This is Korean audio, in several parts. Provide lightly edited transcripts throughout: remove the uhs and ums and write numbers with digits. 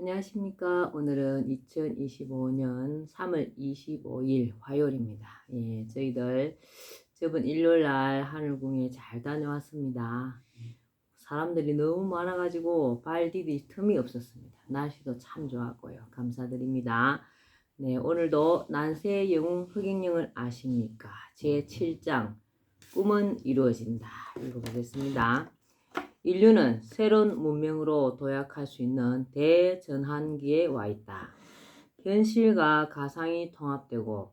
안녕하십니까. 오늘은 2025년 3월 25일 화요일입니다. 저희들 저번 일요일 날 하늘궁에 잘 다녀왔습니다. 사람들이 너무 많아가지고 발 디딜 틈이 없었습니다. 날씨도 참 좋았고요. 감사드립니다. 네, 오늘도 난세의 영웅 흑행령을 아십니까? 제7장 꿈은 이루어진다. 읽어보겠습니다. 인류는 새로운 문명으로 도약할 수 있는 대전환기에 와 있다. 현실과 가상이 통합되고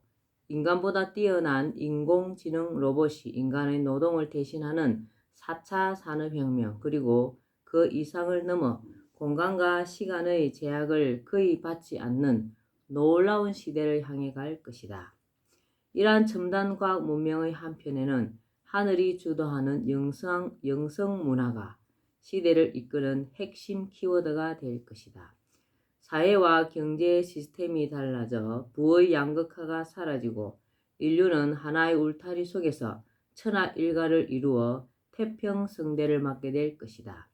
인간보다 뛰어난 인공지능 로봇이 인간의 노동을 대신하는 4차 산업혁명 그리고 그 이상을 넘어 공간과 시간의 제약을 거의 받지 않는 놀라운 시대를 향해 갈 것이다. 이러한 첨단 과학 문명의 한편에는 하늘이 주도하는 영성 문화가 시대를 이끄는 핵심 키워드가 될 것이다. 사회와 경제 시스템이 달라져 부의 양극화가 사라지고 인류는 하나의 울타리 속에서 천하일가를 이루어 태평성대를 맞게 될 것이다.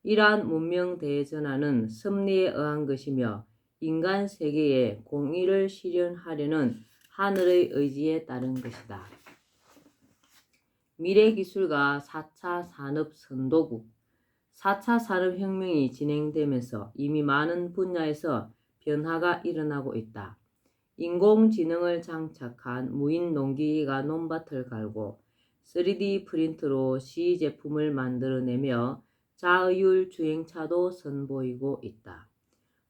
이러한 문명 대전환은 섭리에 의한 것이며 인간 세계에 공의를 실현하려는 하늘의 의지에 따른 것이다. 미래기술과 4차 산업 선도국 4차 산업혁명이 진행되면서 이미 많은 분야에서 변화가 일어나고 있다. 인공지능을 장착한 무인 농기계가 논밭을 갈고 3D 프린터로 시제품을 만들어내며 자의율 주행차도 선보이고 있다.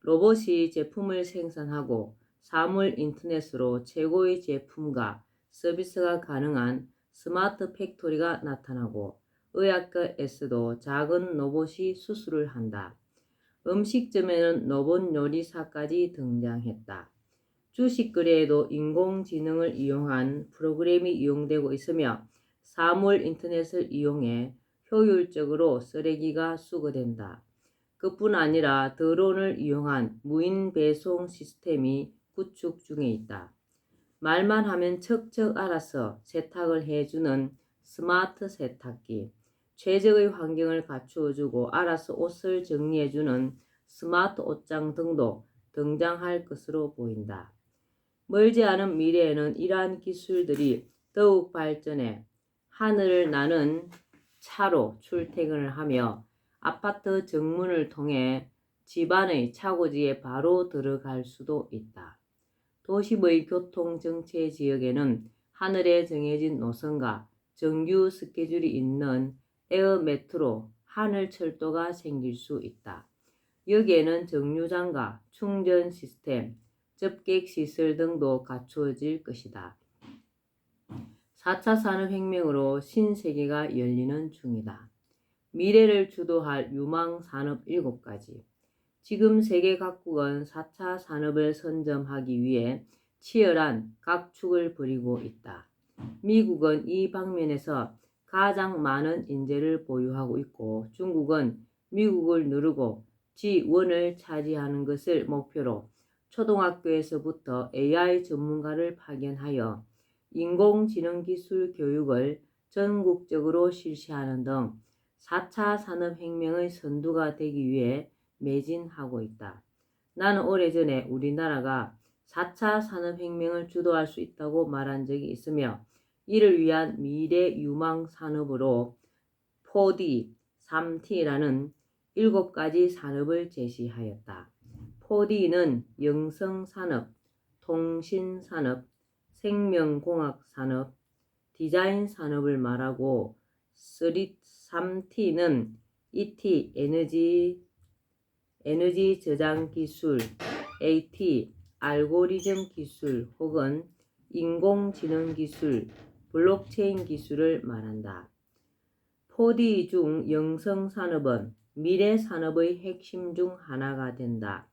로봇이 제품을 생산하고 사물 인터넷으로 최고의 제품과 서비스가 가능한 스마트 팩토리가 나타나고 의학과에서도 작은 로봇이 수술을 한다. 음식점에는 로봇 요리사까지 등장했다. 주식 거래에도 인공지능을 이용한 프로그램이 이용되고 있으며 사물 인터넷을 이용해 효율적으로 쓰레기가 수거된다. 그뿐 아니라 드론을 이용한 무인 배송 시스템이 구축 중에 있다. 말만 하면 척척 알아서 세탁을 해주는 스마트 세탁기, 최적의 환경을 갖추어주고 알아서 옷을 정리해주는 스마트 옷장 등도 등장할 것으로 보인다. 멀지 않은 미래에는 이러한 기술들이 더욱 발전해 하늘을 나는 차로 출퇴근을 하며 아파트 정문을 통해 집안의 차고지에 바로 들어갈 수도 있다. 도심의 교통정체 지역에는 하늘에 정해진 노선과 정규 스케줄이 있는 에어메트로 하늘철도가 생길 수 있다. 여기에는 정류장과 충전 시스템, 접객시설 등도 갖추어질 것이다. 4차 산업혁명으로 신세계가 열리는 중이다. 미래를 주도할 유망산업 7가지. 지금 세계 각국은 4차 산업을 선점하기 위해 치열한 각축을 벌이고 있다. 미국은 이 방면에서 가장 많은 인재를 보유하고 있고 중국은 미국을 누르고 G1을 차지하는 것을 목표로 초등학교에서부터 AI 전문가를 파견하여 인공지능 기술 교육을 전국적으로 실시하는 등 4차 산업혁명의 선두가 되기 위해 매진하고 있다. 나는 오래전에 우리나라가 4차 산업혁명을 주도할 수 있다고 말한 적이 있으며 이를 위한 미래 유망 산업으로 4D, 3T라는 7가지 산업을 제시하였다. 4D는 영성산업, 통신산업, 생명공학산업, 디자인산업을 말하고 3T는 ET, 에너지 저장 기술, AT, 알고리즘 기술 혹은 인공지능 기술, 블록체인 기술을 말한다. 4D 중 영성산업은 미래산업의 핵심 중 하나가 된다.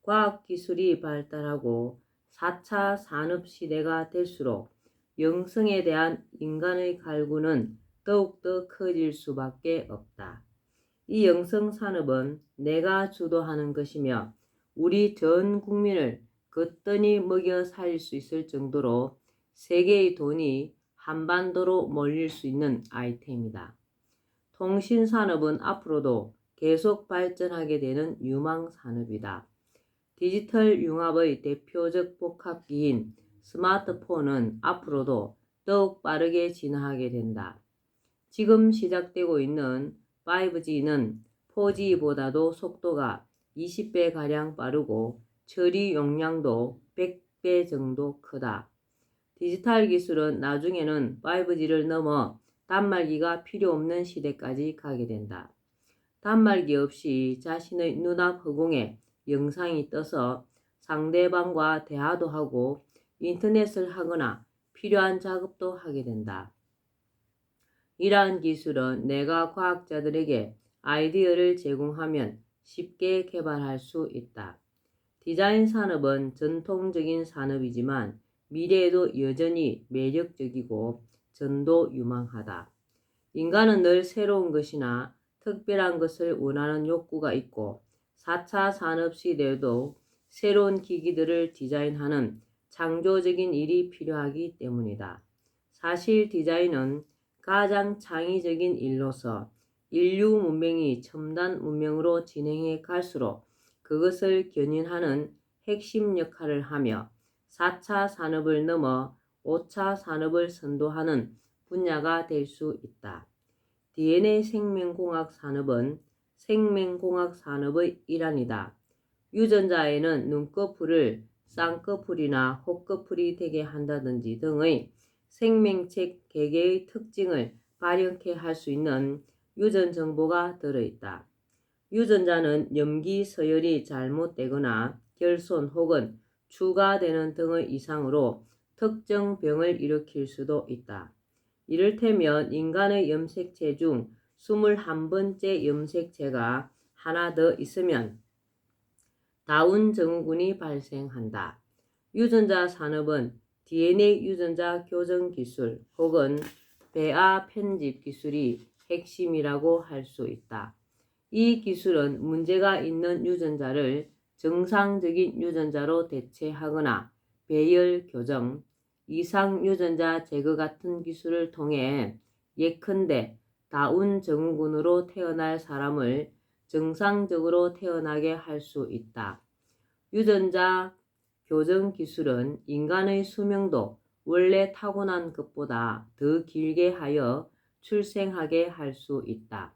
과학기술이 발달하고 4차 산업시대가 될수록 영성에 대한 인간의 갈구는 더욱더 커질 수밖에 없다. 이 영성산업은 내가 주도하는 것이며 우리 전 국민을 거뜬히 먹여 살릴 수 있을 정도로 세계의 돈이 한반도로 몰릴 수 있는 아이템이다. 통신산업은 앞으로도 계속 발전하게 되는 유망 산업이다. 디지털 융합의 대표적 복합기인 스마트폰은 앞으로도 더욱 빠르게 진화하게 된다. 지금 시작되고 있는 5G는 4G보다도 속도가 20배가량 빠르고 처리 용량도 100배 정도 크다. 디지털 기술은 나중에는 5G를 넘어 단말기가 필요 없는 시대까지 가게 된다. 단말기 없이 자신의 눈앞 허공에 영상이 떠서 상대방과 대화도 하고 인터넷을 하거나 필요한 작업도 하게 된다. 이러한 기술은 내가 과학자들에게 아이디어를 제공하면 쉽게 개발할 수 있다. 디자인 산업은 전통적인 산업이지만 미래에도 여전히 매력적이고 전도 유망하다. 인간은 늘 새로운 것이나 특별한 것을 원하는 욕구가 있고 4차 산업 시대에도 새로운 기기들을 디자인하는 창조적인 일이 필요하기 때문이다. 사실 디자인은 가장 창의적인 일로서 인류 문명이 첨단 문명으로 진행해 갈수록 그것을 견인하는 핵심 역할을 하며 4차 산업을 넘어 5차 산업을 선도하는 분야가 될 수 있다. DNA 생명공학 산업은 생명공학 산업의 일환이다. 유전자에는 눈꺼풀을 쌍꺼풀이나 혹꺼풀이 되게 한다든지 등의 생명체 개개의 특징을 발현케 할 수 있는 유전 정보가 들어있다. 유전자는 염기 서열이 잘못되거나 결손 혹은 추가되는 등의 이상으로 특정 병을 일으킬 수도 있다. 이를테면 인간의 염색체 중 21번째 염색체가 하나 더 있으면 다운 증후군이 발생한다. 유전자 산업은 DNA 유전자 교정 기술 혹은 배아 편집 기술이 핵심이라고 할 수 있다. 이 기술은 문제가 있는 유전자를 정상적인 유전자로 대체하거나 배열 교정, 이상 유전자 제거 같은 기술을 통해 예컨대 다운 증후군으로 태어날 사람을 정상적으로 태어나게 할 수 있다. 유전자 교정 기술은 인간의 수명도 원래 타고난 것보다 더 길게 하여 출생하게 할 수 있다.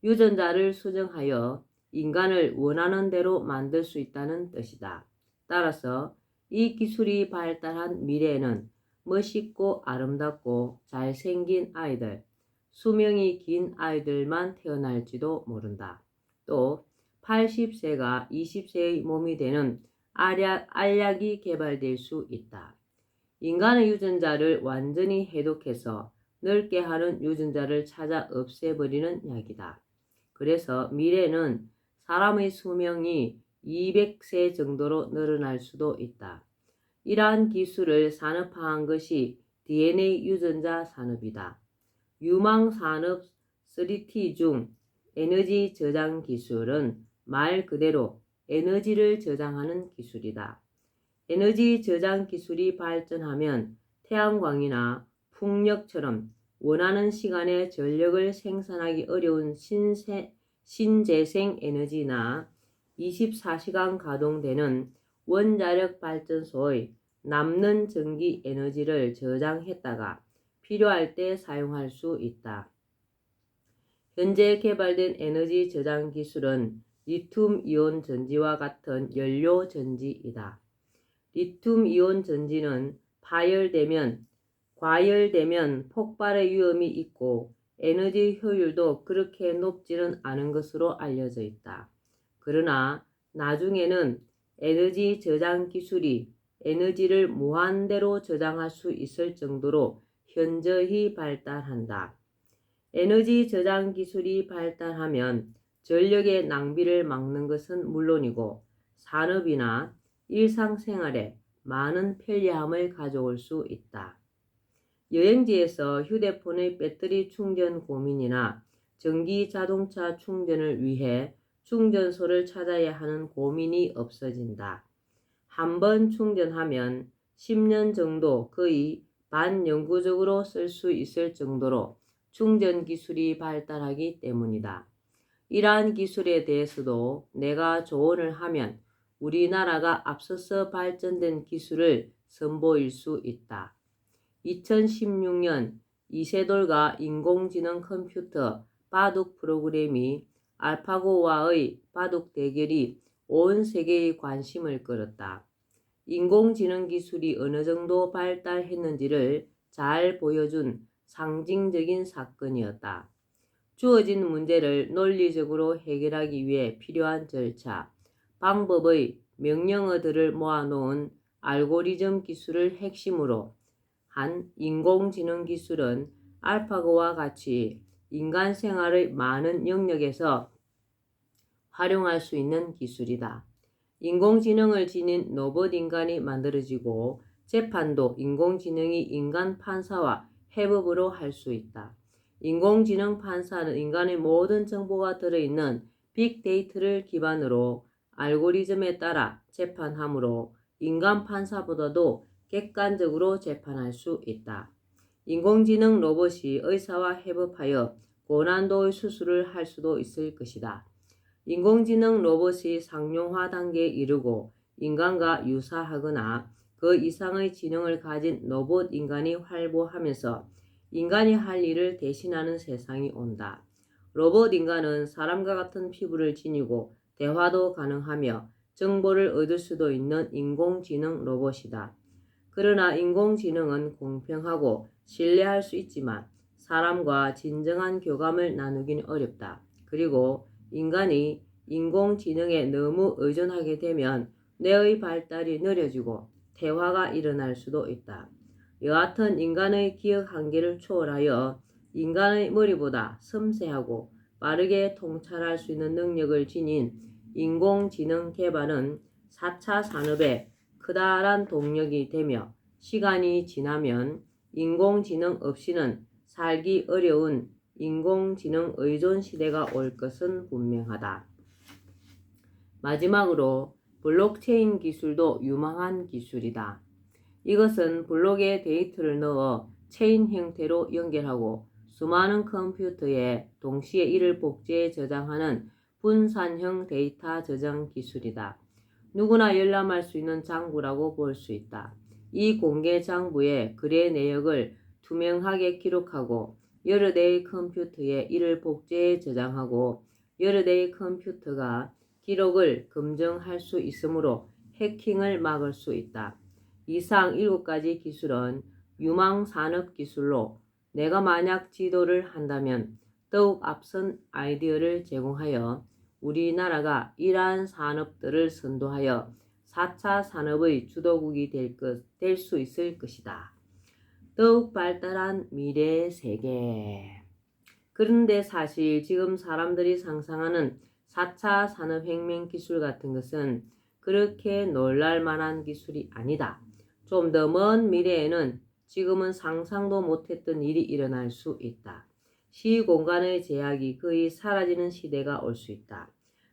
유전자를 수정하여 인간을 원하는 대로 만들 수 있다는 뜻이다. 따라서 이 기술이 발달한 미래에는 멋있고 아름답고 잘생긴 아이들, 수명이 긴 아이들만 태어날지도 모른다. 또 80세가 20세의 몸이 되는 알약이 개발될 수 있다. 인간의 유전자를 완전히 해독해서 넓게 하는 유전자를 찾아 없애버리는 약이다. 그래서 미래는 사람의 수명이 200세 정도로 늘어날 수도 있다. 이러한 기술을 산업화한 것이 DNA 유전자 산업이다. 유망 산업 3T 중 에너지 저장 기술은 말 그대로 에너지를 저장하는 기술이다. 에너지 저장 기술이 발전하면 태양광이나 풍력처럼 원하는 시간에 전력을 생산하기 어려운 신재생 에너지나 24시간 가동되는 원자력 발전소의 남는 전기 에너지를 저장했다가 필요할 때 사용할 수 있다. 현재 개발된 에너지 저장 기술은 리튬이온 전지와 같은 연료 전지이다. 리튬이온 전지는 과열되면 폭발의 위험이 있고 에너지 효율도 그렇게 높지는 않은 것으로 알려져 있다. 그러나 나중에는 에너지 저장 기술이 에너지를 무한대로 저장할 수 있을 정도로 현저히 발달한다. 에너지 저장 기술이 발달하면 전력의 낭비를 막는 것은 물론이고 산업이나 일상생활에 많은 편리함을 가져올 수 있다. 여행지에서 휴대폰의 배터리 충전 고민이나 전기 자동차 충전을 위해 충전소를 찾아야 하는 고민이 없어진다. 한번 충전하면 10년 정도 거의 반영구적으로 쓸 수 있을 정도로 충전 기술이 발달하기 때문이다. 이러한 기술에 대해서도 내가 조언을 하면 우리나라가 앞서서 발전된 기술을 선보일 수 있다. 2016년 이세돌과 인공지능 컴퓨터 바둑 프로그램이 알파고와의 바둑 대결이 온 세계의 관심을 끌었다. 인공지능 기술이 어느 정도 발달했는지를 잘 보여준 상징적인 사건이었다. 주어진 문제를 논리적으로 해결하기 위해 필요한 절차, 방법의 명령어들을 모아놓은 알고리즘 기술을 핵심으로 한 인공지능 기술은 알파고와 같이 인간 생활의 많은 영역에서 활용할 수 있는 기술이다. 인공지능을 지닌 로봇 인간이 만들어지고 재판도 인공지능이 인간 판사와 협업으로 할 수 있다. 인공지능 판사는 인간의 모든 정보가 들어있는 빅데이터를 기반으로 알고리즘에 따라 재판하므로 인간 판사보다도 객관적으로 재판할 수 있다. 인공지능 로봇이 의사와 협업하여 고난도의 수술을 할 수도 있을 것이다. 인공지능 로봇이 상용화 단계에 이르고 인간과 유사하거나 그 이상의 지능을 가진 로봇 인간이 활보하면서 인간이 할 일을 대신하는 세상이 온다. 로봇 인간은 사람과 같은 피부를 지니고 대화도 가능하며 정보를 얻을 수도 있는 인공지능 로봇이다. 그러나 인공지능은 공평하고 신뢰할 수 있지만 사람과 진정한 교감을 나누기는 어렵다. 그리고 인간이 인공지능에 너무 의존하게 되면 뇌의 발달이 느려지고 퇴화가 일어날 수도 있다. 여하튼 인간의 기억 한계를 초월하여 인간의 머리보다 섬세하고 빠르게 통찰할 수 있는 능력을 지닌 인공지능 개발은 4차 산업의 커다란 동력이 되며 시간이 지나면 인공지능 없이는 살기 어려운 인공지능 의존 시대가 올 것은 분명하다. 마지막으로 블록체인 기술도 유망한 기술이다. 이것은 블록에 데이터를 넣어 체인 형태로 연결하고 수많은 컴퓨터에 동시에 이를 복제해 저장하는 분산형 데이터 저장 기술이다. 누구나 열람할 수 있는 장부라고 볼 수 있다. 이 공개 장부에 글의 내역을 투명하게 기록하고 여러 대의 컴퓨터에 이를 복제해 저장하고 여러 대의 컴퓨터가 기록을 검증할 수 있으므로 해킹을 막을 수 있다. 이상 7가지 기술은 유망 산업 기술로 내가 만약 지도를 한다면 더욱 앞선 아이디어를 제공하여 우리나라가 이러한 산업들을 선도하여 4차 산업의 주도국이 될 수 있을 것이다. 더욱 발달한 미래의 세계. 그런데 사실 지금 사람들이 상상하는 4차 산업혁명 기술 같은 것은 그렇게 놀랄 만한 기술이 아니다. 좀 더 먼 미래에는 지금은 상상도 못했던 일이 일어날 수 있다. 시공간의 제약이 거의 사라지는 시대가 올 수 있다.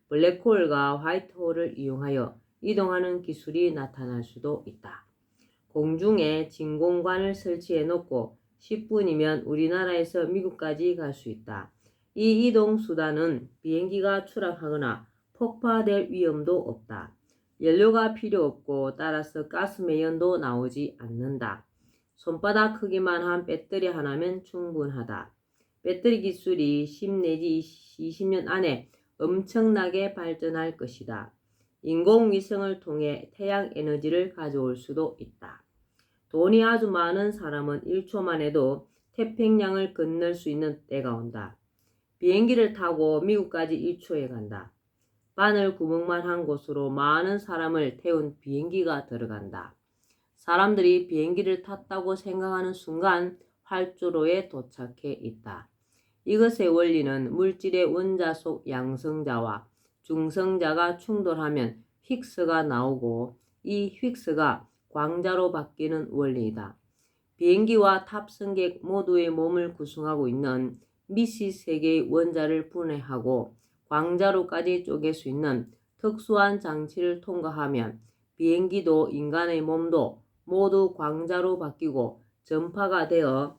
블랙홀과 화이트홀을 이용하여 이동하는 기술이 나타날 수도 있다. 공중에 진공관을 설치해 놓고 10분이면 우리나라에서 미국까지 갈 수 있다. 이 이동 수단은 비행기가 추락하거나 폭파될 위험도 없다. 연료가 필요 없고 따라서 가스 매연도 나오지 않는다. 손바닥 크기만 한 배터리 하나면 충분하다. 배터리 기술이 10 내지 20년 안에 엄청나게 발전할 것이다. 인공위성을 통해 태양 에너지를 가져올 수도 있다. 돈이 아주 많은 사람은 1초만 해도 태평양을 건널 수 있는 때가 온다. 비행기를 타고 미국까지 1초에 간다. 바늘 구멍만 한 곳으로 많은 사람을 태운 비행기가 들어간다. 사람들이 비행기를 탔다고 생각하는 순간 활주로에 도착해 있다. 이것의 원리는 물질의 원자속 양성자와 중성자가 충돌하면 힉스가 나오고 이 힉스가 광자로 바뀌는 원리이다. 비행기와 탑승객 모두의 몸을 구성하고 있는 미시 세계의 원자를 분해하고 광자로까지 쪼갤 수 있는 특수한 장치를 통과하면 비행기도 인간의 몸도 모두 광자로 바뀌고 전파가 되어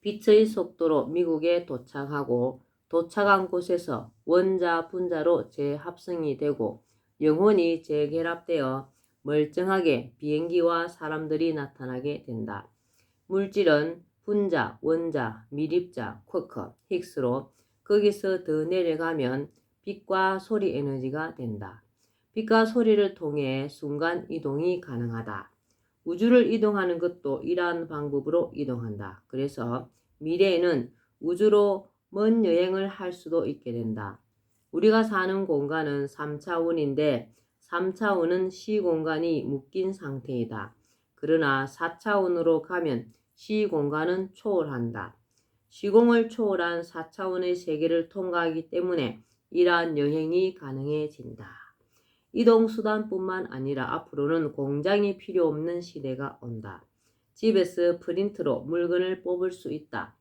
빛의 속도로 미국에 도착하고 도착한 곳에서 원자, 분자로 재합성이 되고 영혼이 재결합되어 멀쩡하게 비행기와 사람들이 나타나게 된다. 물질은 분자, 원자, 미립자, 쿼크, 힉스로 거기서 더 내려가면 빛과 소리 에너지가 된다. 빛과 소리를 통해 순간 이동이 가능하다. 우주를 이동하는 것도 이러한 방법으로 이동한다. 그래서 미래에는 우주로 먼 여행을 할 수도 있게 된다. 우리가 사는 공간은 3차원인데 3차원은 시공간이 묶인 상태이다. 그러나 4차원으로 가면 시공간은 초월한다. 시공을 초월한 4차원의 세계를 통과하기 때문에 이러한 여행이 가능해진다. 이동수단뿐만 아니라 앞으로는 공장이 필요 없는 시대가 온다. 집에서 프린터로 물건을 뽑을 수 있다.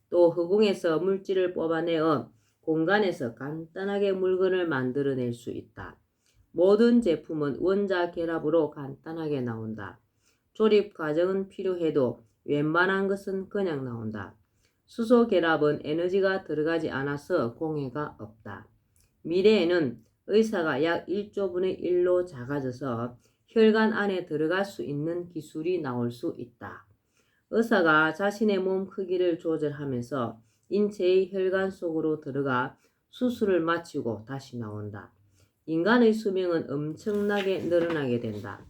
또 허공에서 물질을 뽑아내어 공간에서 간단하게 물건을 만들어낼 수 있다. 모든 제품은 원자 결합으로 간단하게 나온다. 조립 과정은 필요해도 웬만한 것은 그냥 나온다. 수소 결합은 에너지가 들어가지 않아서 공해가 없다. 미래에는 의사가 약 1조분의 1로 작아져서 혈관 안에 들어갈 수 있는 기술이 나올 수 있다. 의사가 자신의 몸 크기를 조절하면서 인체의 혈관 속으로 들어가 수술을 마치고 다시 나온다. 인간의 수명은 엄청나게 늘어나게 된다.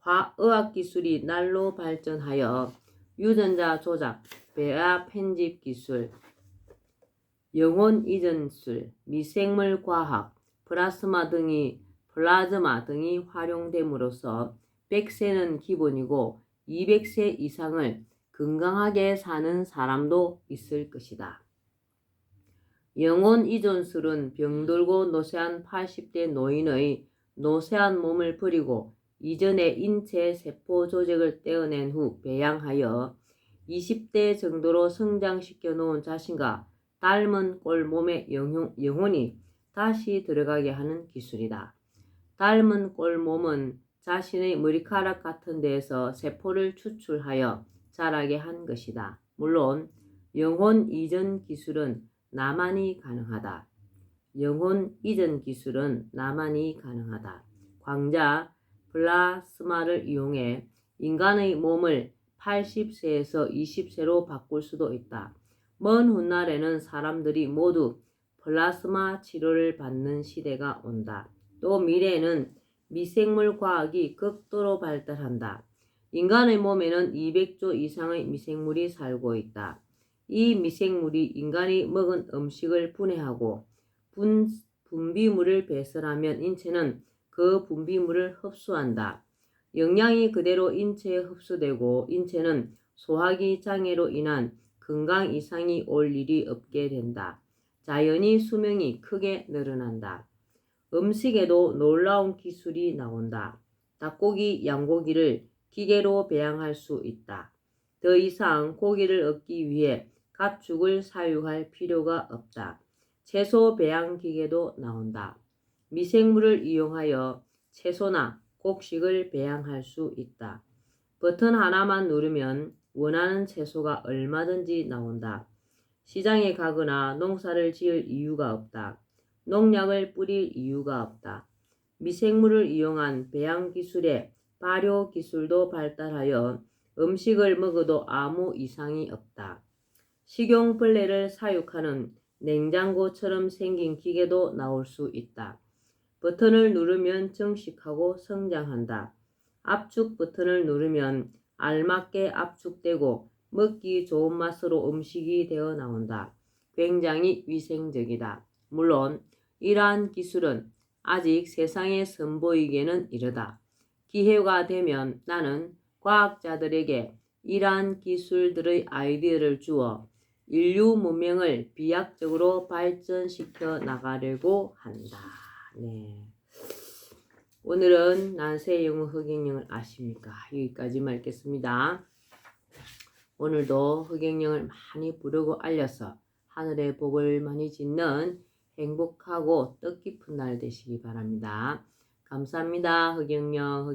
화의학 기술이 날로 발전하여 유전자 조작, 배아 편집 기술, 영혼 이전술, 미생물 과학, 플라즈마 등이 활용됨으로써 100세는 기본이고 200세 이상을 건강하게 사는 사람도 있을 것이다. 영혼 이전술은 병들고 노쇠한 80대 노인의 노쇠한 몸을 버리고 이전의 인체 세포 조직을 떼어낸 후 배양하여 20대 정도로 성장시켜 놓은 자신과 닮은 꼴 몸의 영혼이 다시 들어가게 하는 기술이다. 닮은 꼴 몸은 자신의 머리카락 같은 데에서 세포를 추출하여 자라게 한 것이다. 물론 영혼 이전 기술은 나만이 가능하다. 영혼 이전 기술은 나만이 가능하다. 광자, 플라스마를 이용해 인간의 몸을 80세에서 20세로 바꿀 수도 있다. 먼 훗날에는 사람들이 모두 플라스마 치료를 받는 시대가 온다. 또 미래에는 미생물 과학이 극도로 발달한다. 인간의 몸에는 200조 이상의 미생물이 살고 있다. 이 미생물이 인간이 먹은 음식을 분해하고 분비물을 배설하면 인체는 그 분비물을 흡수한다. 영양이 그대로 인체에 흡수되고 인체는 소화기 장애로 인한 건강 이상이 올 일이 없게 된다. 자연히 수명이 크게 늘어난다. 음식에도 놀라운 기술이 나온다. 닭고기, 양고기를 기계로 배양할 수 있다. 더 이상 고기를 얻기 위해 가축을 사육할 필요가 없다. 채소 배양 기계도 나온다. 미생물을 이용하여 채소나 곡식을 배양할 수 있다. 버튼 하나만 누르면 원하는 채소가 얼마든지 나온다. 시장에 가거나 농사를 지을 이유가 없다. 농약을 뿌릴 이유가 없다. 미생물을 이용한 배양 기술에 발효 기술도 발달하여 음식을 먹어도 아무 이상이 없다. 식용벌레를 사육하는 냉장고처럼 생긴 기계도 나올 수 있다. 버튼을 누르면 정식하고 성장한다. 압축 버튼을 누르면 알맞게 압축되고 먹기 좋은 맛으로 음식이 되어 나온다. 굉장히 위생적이다. 물론 이러한 기술은 아직 세상에 선보이기에는 이르다. 기회가 되면 나는 과학자들에게 이러한 기술들의 아이디어를 주어 인류 문명을 비약적으로 발전시켜 나가려고 한다. 네. 오늘은 난세 영어 허경영을 아십니까? 여기까지만 읽겠습니다. 오늘도 허경영을 많이 부르고 알려서 하늘의 복을 많이 짓는 행복하고 뜻깊은 날 되시기 바랍니다. 감사합니다. 허경영.